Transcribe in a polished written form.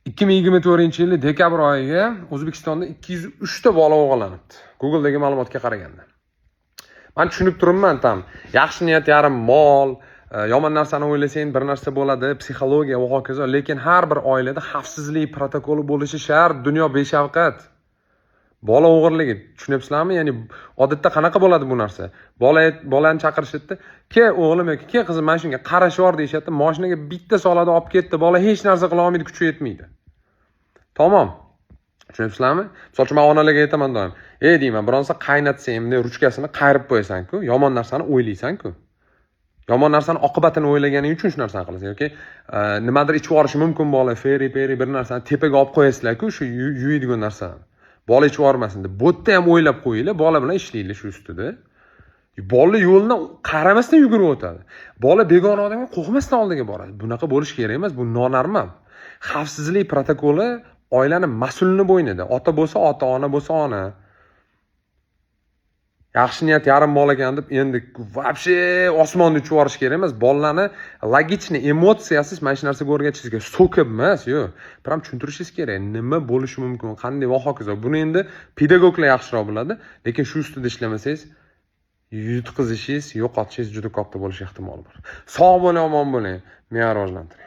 2024-yil dekabr oyiga O'zbekistonda 203 ta bola o'g'irlanibdi. Google'dagi ma'lumotga qaraganda. Men tushunib turibman tam. Yaxshi niyat yarim mol, yomon narsani o'ylasang bir narsa bo'ladi, psixologiya va hokazo, lekin har bir oilada xavfsizlik protokoli bo'lishi shart, dunyo beshafqat. Bola o'g'irligi, tushunyapsizlarmi? Ya'ni odatda qanaqa bo'ladi bu narsa? Bolani chaqirishadi, "Ke o'g'lim yoki ke qizim, mana shunga qarashvor" deyshadi, mashinaga bitta soladi, olib ketdi, bola hech narsa qila olmaydi, kuchi yetmaydi. Tamom. Tushunyapsizlarmi? Misol uchun men onalarga aytaman doim. Deyman, bironsa qaynatsang, bunday ruchkasini qayirib qo'yasan-ku, yomon narsani o'ylaysan-ku. Yomon narsani oqibatini o'ylaganing uchun shu narsani qilasan yoki nimadir ichib yuborishi mumkin bola, peri bir narsani tepaga olib qo'yasizlar-ku, shu yuyadigan narsani. Bola ichib yubormasin deb. Bu yerda ham o'ylab qo'yinglar, bola bilan ishlanglar shu ustida. Bola yo'ldan qaramasdan yugurib o'tadi. Bola begona odamga qo'rqmasdan oldiga boradi. Bunaqa bo'lish kerak emas, bu nonormal. Xavfsizlik protokoli oilaning mas'ulini bo'ynida. Ota bo'lsa ota, ona bo'lsa ona. Yaxshi niyat yarim mol ekan deb endi вообще osmonni uchib yuborish kerak emas. Bolalarni logichni emotsiyasiz mana shu narsaga o'rgatishga so'kib emas, yo'q. Pram tushuntirishingiz kerak. Nima bo'lishi mumkin, qanday va hokazo. Buni endi pedagoglar yaxshiroq biladi, lekin shu ustida ishlamasangiz yutqizishingiz, yo'qotishingiz juda katta bo'lish ehtimoli bor. Sog' bo'ling, omon bo'ling. Meni rivojlantiring.